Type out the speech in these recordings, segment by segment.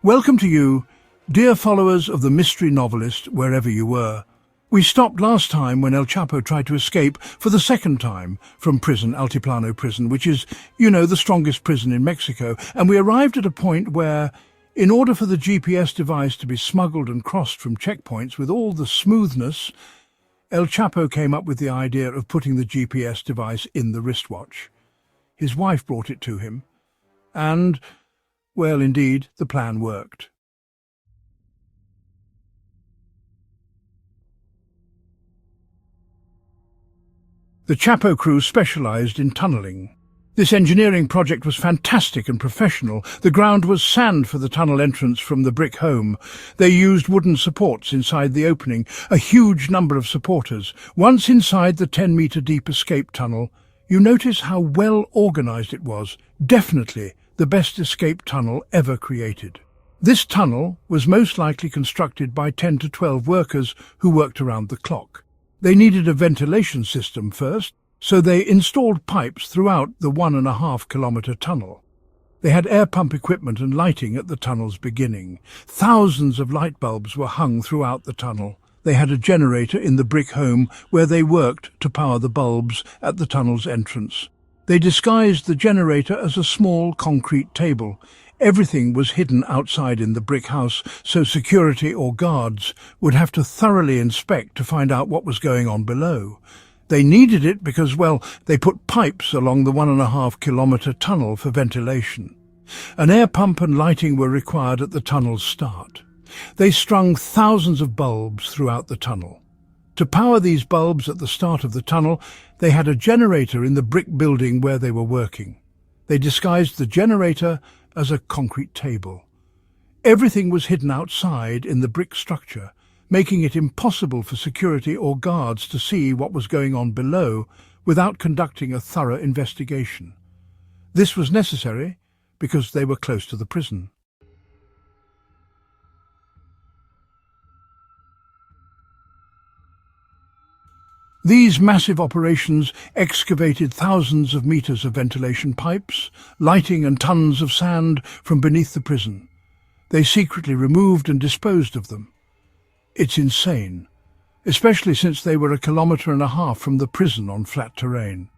Welcome to you, dear followers of the mystery novelist, wherever you were. We stopped last time when El Chapo tried to escape for the second time from prison, Altiplano prison, which is, the strongest prison in Mexico. And we arrived at a point where, in order for the GPS device to be smuggled and crossed from checkpoints with all the smoothness, El Chapo came up with the idea of putting the GPS device in the wristwatch. His wife brought it to him, and, well, indeed, the plan worked. The Chapo crew specialized in tunneling. This engineering project was fantastic and professional. The ground was sand for the tunnel entrance from the brick home. They used wooden supports inside the opening, a huge number of supporters. Once inside the 10-meter deep escape tunnel, you notice how well organized it was. Definitely the best escape tunnel ever created. This tunnel was most likely constructed by 10 to 12 workers who worked around the clock. They needed a ventilation system first, so they installed pipes throughout the 1.5-kilometer tunnel. They had air pump equipment and lighting at the tunnel's beginning. Thousands of light bulbs were hung throughout the tunnel. They had a generator in the brick home where they worked to power the bulbs at the tunnel's entrance. They disguised the generator as a small concrete table. Everything was hidden outside in the brick house, so security or guards would have to thoroughly inspect to find out what was going on below. They needed it because, they put pipes along the 1.5-kilometer tunnel for ventilation. An air pump and lighting were required at the tunnel's start. They strung thousands of bulbs throughout the tunnel. To power these bulbs at the start of the tunnel, they had a generator in the brick building where they were working. They disguised the generator as a concrete table. Everything was hidden outside in the brick structure, making it impossible for security or guards to see what was going on below without conducting a thorough investigation. This was necessary because they were close to the prison. These massive operations excavated thousands of meters of ventilation pipes, lighting and tons of sand from beneath the prison. They secretly removed and disposed of them. It's insane, especially since they were 1.5 kilometers from the prison on flat terrain.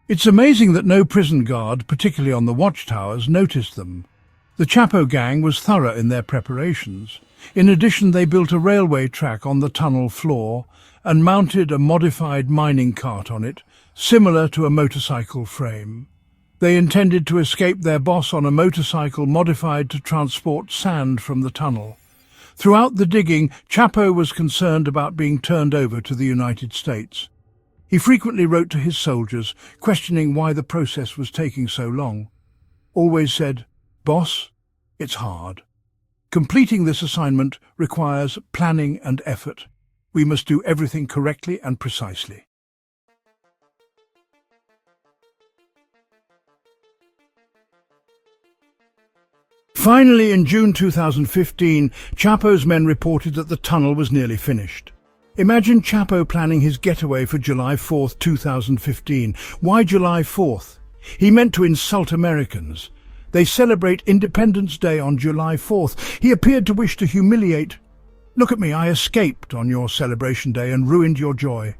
It's amazing that no prison guard, particularly on the watchtowers, noticed them. The Chapo gang was thorough in their preparations. In addition, they built a railway track on the tunnel floor and mounted a modified mining cart on it, similar to a motorcycle frame. They intended to escape their boss on a motorcycle modified to transport sand from the tunnel. Throughout the digging, Chapo was concerned about being turned over to the United States. He frequently wrote to his soldiers, questioning why the process was taking so long. Always said, "Boss, it's hard. Completing this assignment requires planning and effort. We must do everything correctly and precisely." Finally, in June 2015, Chapo's men reported that the tunnel was nearly finished. Imagine Chapo planning his getaway for July 4th, 2015. Why July 4th? He meant to insult Americans. They celebrate Independence Day on July 4th. He appeared to wish to humiliate. "Look at me, I escaped on your celebration day and ruined your joy."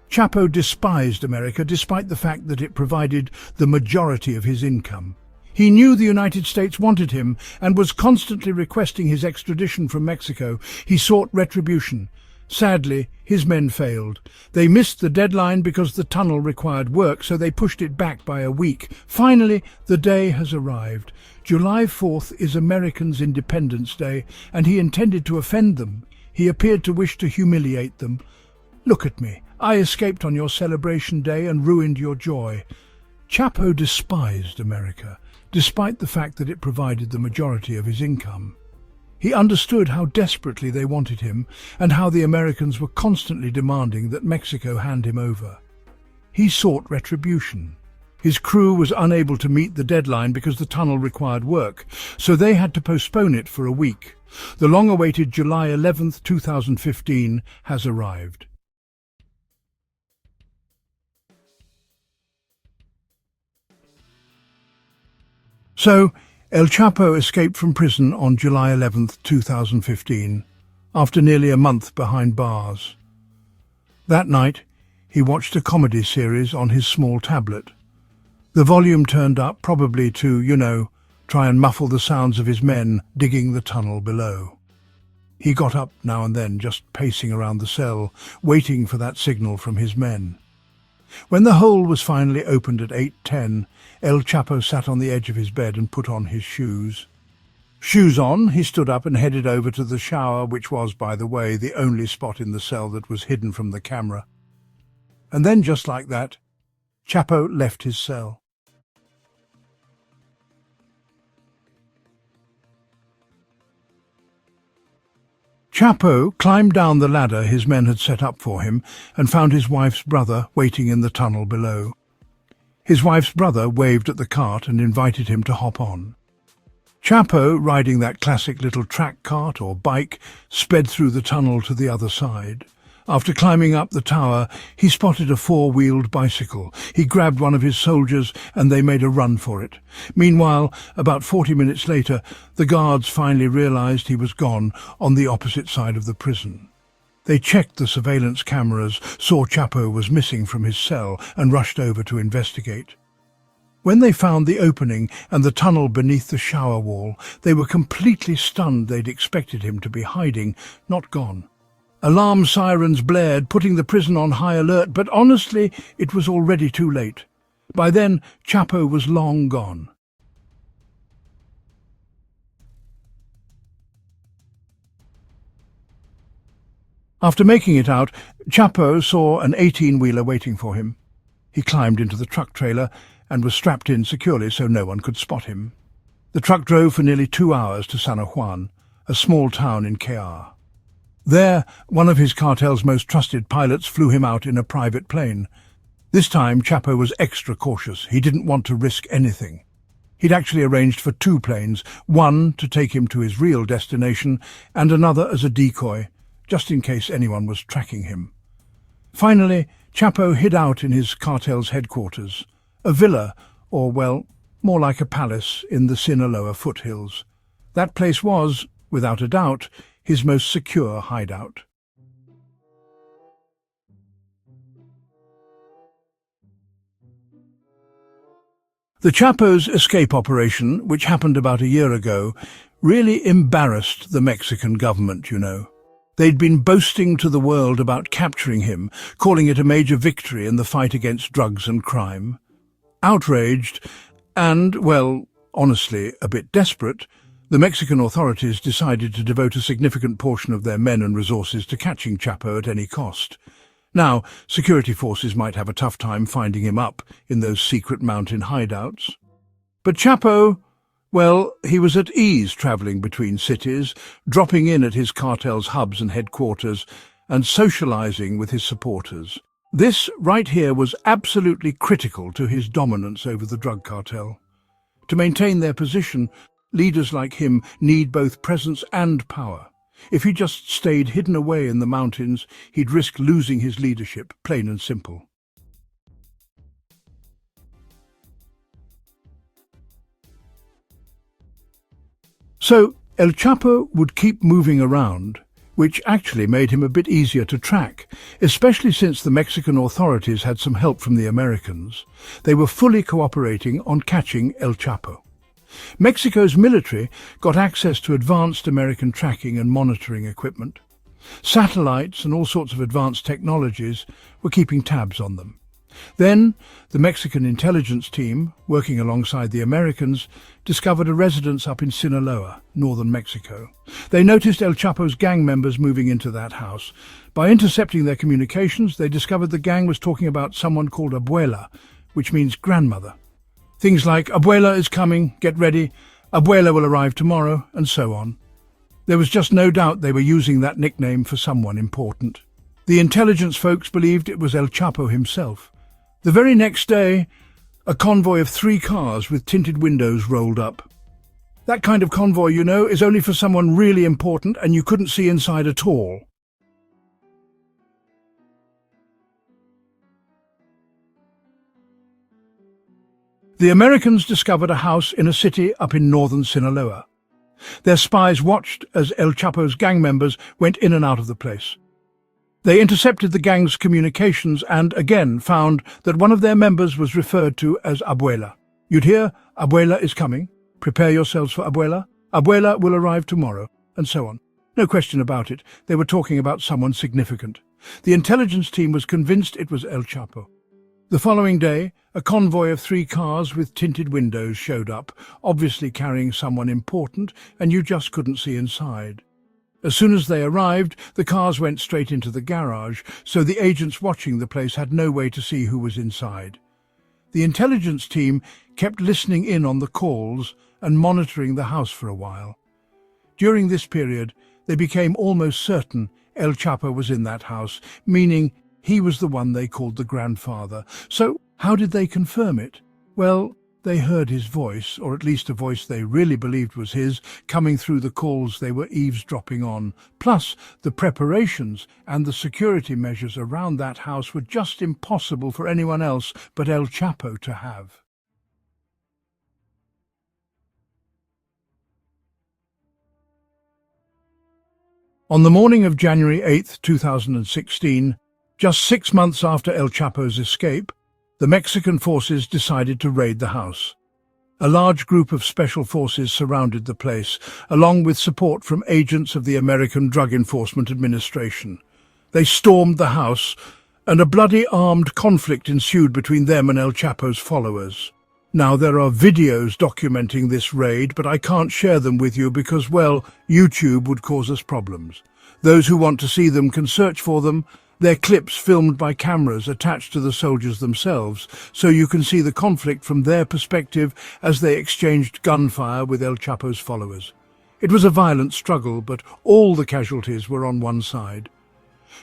Chapo despised America despite the fact that it provided the majority of his income. He knew the United States wanted him and was constantly requesting his extradition from Mexico. He sought retribution. Sadly, his men failed. They missed the deadline because the tunnel required work, so they pushed it back by a week. Finally, the day has arrived. July 4th is Americans' Independence Day, and he intended to offend them. He appeared to wish to humiliate them. "Look at me. I escaped on your celebration day and ruined your joy." Chapo despised America, despite the fact that it provided the majority of his income. He understood how desperately they wanted him and how the Americans were constantly demanding that Mexico hand him over. He sought retribution. His crew was unable to meet the deadline because the tunnel required work, so they had to postpone it for a week. The long-awaited July 11th, 2015 has arrived. So, El Chapo escaped from prison on July 11th, 2015, after nearly a month behind bars. That night, he watched a comedy series on his small tablet. The volume turned up, probably to, try and muffle the sounds of his men digging the tunnel below. He got up now and then, just pacing around the cell, waiting for that signal from his men. When the hole was finally opened at 8:10, El Chapo sat on the edge of his bed and put on his shoes. Shoes on, he stood up and headed over to the shower, which was, by the way, the only spot in the cell that was hidden from the camera. And then, just like that, Chapo left his cell. Chapo climbed down the ladder his men had set up for him and found his wife's brother waiting in the tunnel below. His wife's brother waved at the cart and invited him to hop on. Chapo, riding that classic little track cart or bike, sped through the tunnel to the other side. After climbing up the tower, he spotted a four-wheeled bicycle. He grabbed one of his soldiers and they made a run for it. Meanwhile, about 40 minutes later, the guards finally realized he was gone on the opposite side of the prison. They checked the surveillance cameras, saw Chapo was missing from his cell and rushed over to investigate. When they found the opening and the tunnel beneath the shower wall, they were completely stunned. They'd expected him to be hiding, not gone. Alarm sirens blared, putting the prison on high alert, but honestly, it was already too late. By then, Chapo was long gone. After making it out, Chapo saw an 18-wheeler waiting for him. He climbed into the truck trailer and was strapped in securely so no one could spot him. The truck drove for nearly 2 hours to San Juan, a small town in KR. There, one of his cartel's most trusted pilots flew him out in a private plane. This time, Chapo was extra cautious. He didn't want to risk anything. He'd actually arranged for 2 planes, one to take him to his real destination and another as a decoy, just in case anyone was tracking him. Finally, Chapo hid out in his cartel's headquarters, a villa, or, well, more like a palace in the Sinaloa foothills. That place was, without a doubt, his most secure hideout. The Chapo's escape operation, which happened about a year ago, really embarrassed the Mexican government, They'd been boasting to the world about capturing him, calling it a major victory in the fight against drugs and crime. Outraged and, well, honestly, a bit desperate, the Mexican authorities decided to devote a significant portion of their men and resources to catching Chapo at any cost. Now, security forces might have a tough time finding him up in those secret mountain hideouts. But Chapo, well, he was at ease travelling between cities, dropping in at his cartel's hubs and headquarters, and socialising with his supporters. This right here was absolutely critical to his dominance over the drug cartel. To maintain their position, leaders like him need both presence and power. If he just stayed hidden away in the mountains, he'd risk losing his leadership, plain and simple. So El Chapo would keep moving around, which actually made him a bit easier to track, especially since the Mexican authorities had some help from the Americans. They were fully cooperating on catching El Chapo. Mexico's military got access to advanced American tracking and monitoring equipment. Satellites and all sorts of advanced technologies were keeping tabs on them. Then, the Mexican intelligence team, working alongside the Americans, discovered a residence up in Sinaloa, northern Mexico. They noticed El Chapo's gang members moving into that house. By intercepting their communications, they discovered the gang was talking about someone called Abuela, which means grandmother. Things like, Abuela is coming, get ready, Abuela will arrive tomorrow, and so on. There was just no doubt they were using that nickname for someone important. The intelligence folks believed it was El Chapo himself. The very next day, a convoy of 3 cars with tinted windows rolled up. That kind of convoy, is only for someone really important and you couldn't see inside at all. The Americans discovered a house in a city up in northern Sinaloa. Their spies watched as El Chapo's gang members went in and out of the place. They intercepted the gang's communications and again found that one of their members was referred to as Abuela. You'd hear, "Abuela is coming. Prepare yourselves for Abuela. Abuela will arrive tomorrow," and so on. No question about it, they were talking about someone significant. The intelligence team was convinced it was El Chapo. The following day, a convoy of 3 cars with tinted windows showed up, obviously carrying someone important, and you just couldn't see inside. As soon as they arrived, the cars went straight into the garage, so the agents watching the place had no way to see who was inside. The intelligence team kept listening in on the calls and monitoring the house for a while. During this period, they became almost certain El Chapo was in that house, meaning he was the one they called the grandfather. So how did they confirm it? Well, they heard his voice, or at least a voice they really believed was his, coming through the calls they were eavesdropping on. Plus, the preparations and the security measures around that house were just impossible for anyone else but El Chapo to have. On the morning of January 8, 2016, just 6 months after El Chapo's escape, the Mexican forces decided to raid the house. A large group of special forces surrounded the place, along with support from agents of the American Drug Enforcement Administration. They stormed the house, and a bloody armed conflict ensued between them and El Chapo's followers. Now, there are videos documenting this raid, but I can't share them with you because, well, YouTube would cause us problems. Those who want to see them can search for them. They're clips filmed by cameras attached to the soldiers themselves, so you can see the conflict from their perspective as they exchanged gunfire with El Chapo's followers. It was a violent struggle, but all the casualties were on one side.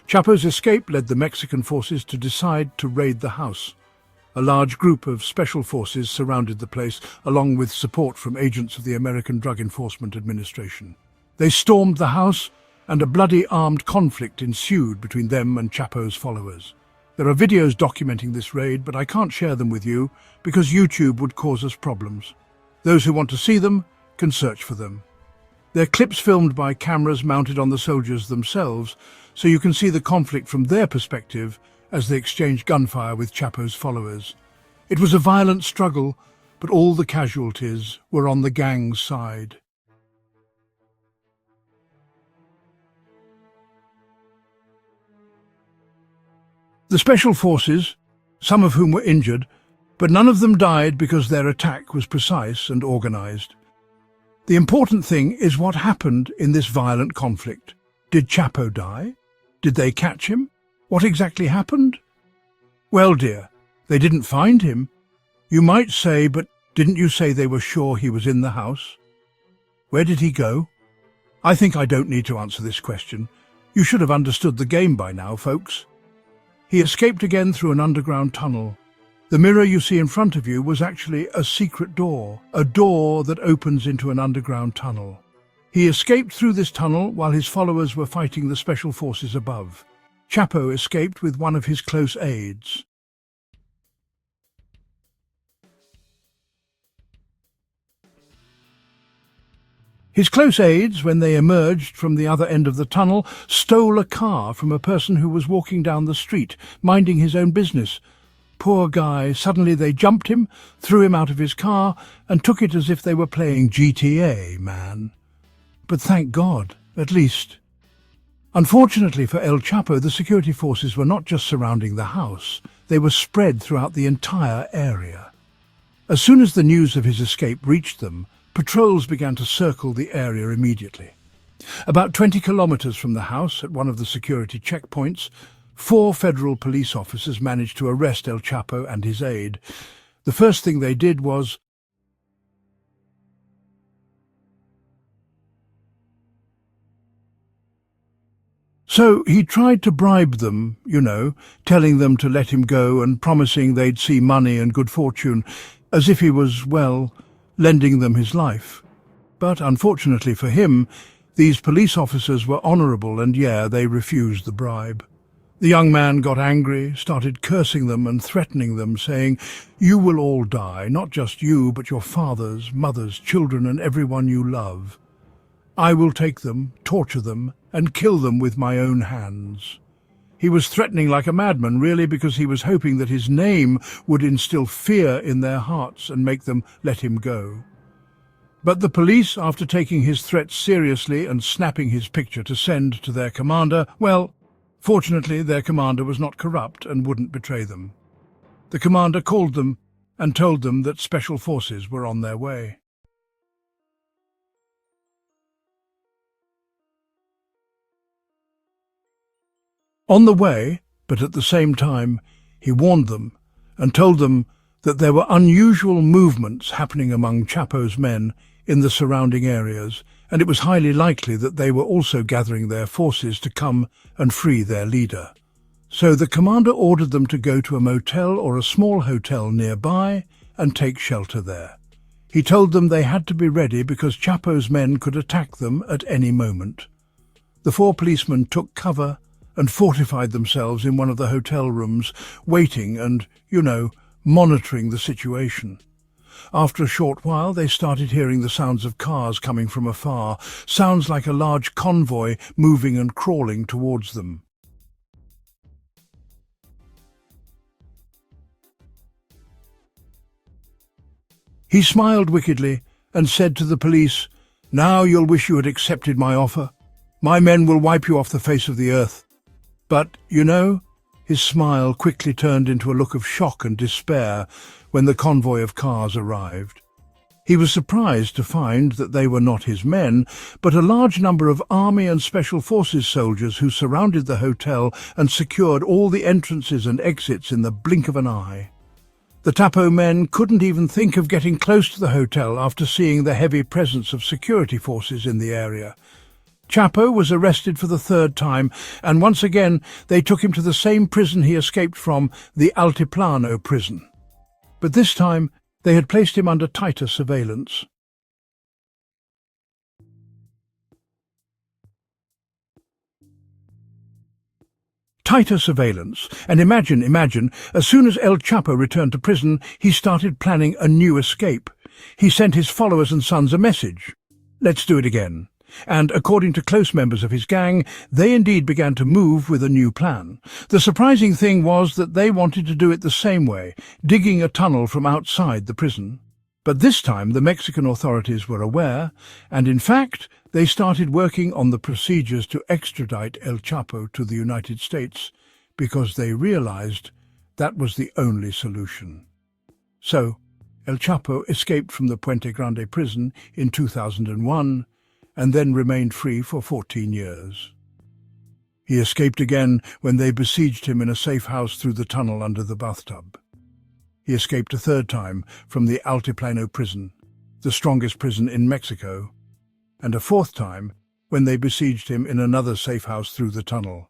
Chapo's escape led the Mexican forces to decide to raid the house. A large group of special forces surrounded the place, along with support from agents of the American Drug Enforcement Administration. They stormed the house, and a bloody armed conflict ensued between them and Chapo's followers. There are videos documenting this raid, but I can't share them with you because YouTube would cause us problems. Those who want to see them can search for them. They're clips filmed by cameras mounted on the soldiers themselves, so you can see the conflict from their perspective as they exchanged gunfire with Chapo's followers. It was a violent struggle, but all the casualties were on the gang's side. The special forces, some of whom were injured, but none of them died because their attack was precise and organized. The important thing is what happened in this violent conflict. Did Chapo die? Did they catch him? What exactly happened? Well, dear, they didn't find him. You might say, but didn't you say they were sure he was in the house? Where did he go? I think I don't need to answer this question. You should have understood the game by now, folks. He escaped again through an underground tunnel. The mirror you see in front of you was actually a secret door, a door that opens into an underground tunnel. He escaped through this tunnel while his followers were fighting the special forces above. Chapo escaped with one of his close aides. His close aides, when they emerged from the other end of the tunnel, stole a car from a person who was walking down the street, minding his own business. Poor guy, suddenly they jumped him, threw him out of his car, and took it as if they were playing GTA, man. But thank God, at least. Unfortunately for El Chapo, the security forces were not just surrounding the house, they were spread throughout the entire area. As soon as the news of his escape reached them, patrols began to circle the area immediately. About 20 kilometers from the house, at one of the security checkpoints, 4 federal police officers managed to arrest El Chapo and his aide. The first thing they did was So he tried to bribe them, telling them to let him go and promising they'd see money and good fortune, as if he was, well, lending them his life. But unfortunately for him, these police officers were honourable and, they refused the bribe. The young man got angry, started cursing them and threatening them, saying, "You will all die, not just you, but your fathers, mothers, children, and everyone you love. I will take them, torture them, and kill them with my own hands." He was threatening like a madman, really, because he was hoping that his name would instill fear in their hearts and make them let him go. But the police, after taking his threats seriously and snapping his picture to send to their commander, well, fortunately their commander was not corrupt and wouldn't betray them. The commander called them and told them that special forces were on their way. On the way, but at the same time, he warned them and told them that there were unusual movements happening among Chapo's men in the surrounding areas, and it was highly likely that they were also gathering their forces to come and free their leader. So the commander ordered them to go to a motel or a small hotel nearby and take shelter there. He told them they had to be ready because Chapo's men could attack them at any moment. The 4 policemen took cover and fortified themselves in one of the hotel rooms, waiting and, monitoring the situation. After a short while, they started hearing the sounds of cars coming from afar, sounds like a large convoy moving and crawling towards them. He smiled wickedly and said to the police, "Now you'll wish you had accepted my offer. My men will wipe you off the face of the earth." But, his smile quickly turned into a look of shock and despair when the convoy of cars arrived. He was surprised to find that they were not his men, but a large number of Army and Special Forces soldiers who surrounded the hotel and secured all the entrances and exits in the blink of an eye. The Chapo men couldn't even think of getting close to the hotel after seeing the heavy presence of security forces in the area. Chapo was arrested for the 3rd time, and once again they took him to the same prison he escaped from, the Altiplano prison. But this time they had placed him under tighter surveillance. Tighter surveillance, and imagine, as soon as El Chapo returned to prison, he started planning a new escape. He sent his followers and sons a message. "Let's do it again." And, according to close members of his gang, they indeed began to move with a new plan. The surprising thing was that they wanted to do it the same way, digging a tunnel from outside the prison. But this time the Mexican authorities were aware, and in fact they started working on the procedures to extradite El Chapo to the United States, because they realized that was the only solution. So, El Chapo escaped from the Puente Grande prison in 2001, and then remained free for 14 years. He escaped again when they besieged him in a safe house through the tunnel under the bathtub. He escaped a 3rd time from the Altiplano prison, the strongest prison in Mexico, and a 4th time when they besieged him in another safe house through the tunnel.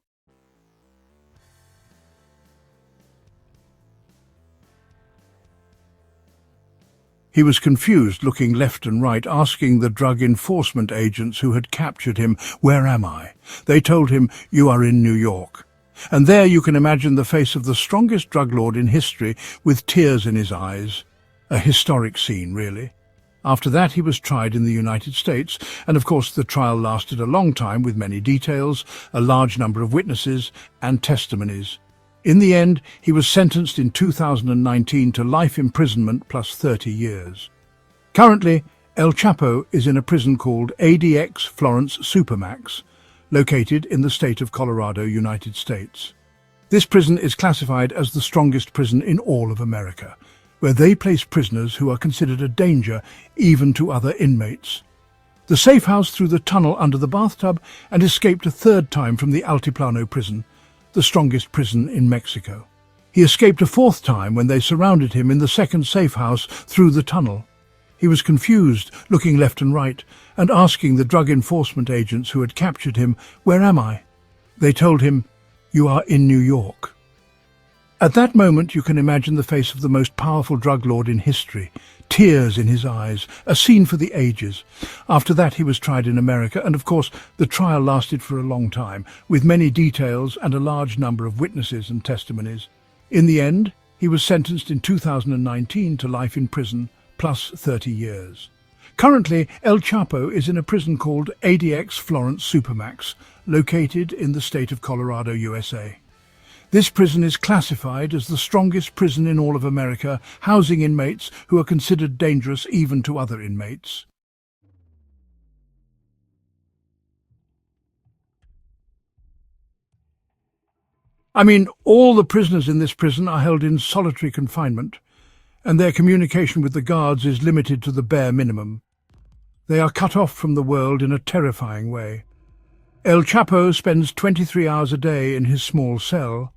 He was confused, looking left and right, asking the drug enforcement agents who had captured him, "Where am I?" They told him, "You are in New York." And there you can imagine the face of the strongest drug lord in history, with tears in his eyes. A historic scene, really. After that he was tried in the United States, and of course the trial lasted a long time with many details, a large number of witnesses and testimonies. In the end, he was sentenced in 2019 to life imprisonment plus 30 years. Currently, El Chapo is in a prison called ADX Florence Supermax, located in the state of Colorado, United States. This prison is classified as the strongest prison in all of America, where they place prisoners who are considered a danger even to other inmates. The safe house through the tunnel under the bathtub, and escaped a 3rd time from the Altiplano prison, the strongest prison in Mexico. He escaped a 4th time when they surrounded him in the 2nd safe house through the tunnel. He was confused, looking left and right, and asking the drug enforcement agents who had captured him, "Where am I?" They told him, "You are in New York." At that moment, you can imagine the face of the most powerful drug lord in history, tears in his eyes, a scene for the ages. After that, he was tried in America, and of course, the trial lasted for a long time, with many details and a large number of witnesses and testimonies. In the end, he was sentenced in 2019 to life in prison, plus 30 years. Currently, El Chapo is in a prison called ADX Florence Supermax, located in the state of Colorado, USA. This prison is classified as the strongest prison in all of America, housing inmates who are considered dangerous even to other inmates. All the prisoners in this prison are held in solitary confinement, and their communication with the guards is limited to the bare minimum. They are cut off from the world in a terrifying way. El Chapo spends 23 hours a day in his small cell,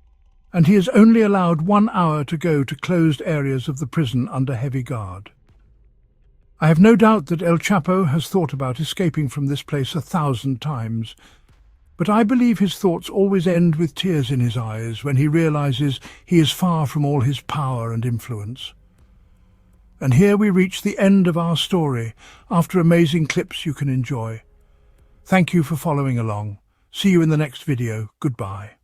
and he is only allowed 1 hour to go to closed areas of the prison under heavy guard. I have no doubt that El Chapo has thought about escaping from this place 1,000 times, but I believe his thoughts always end with tears in his eyes when he realizes he is far from all his power and influence. And here we reach the end of our story, after amazing clips you can enjoy. Thank you for following along. See you in the next video. Goodbye.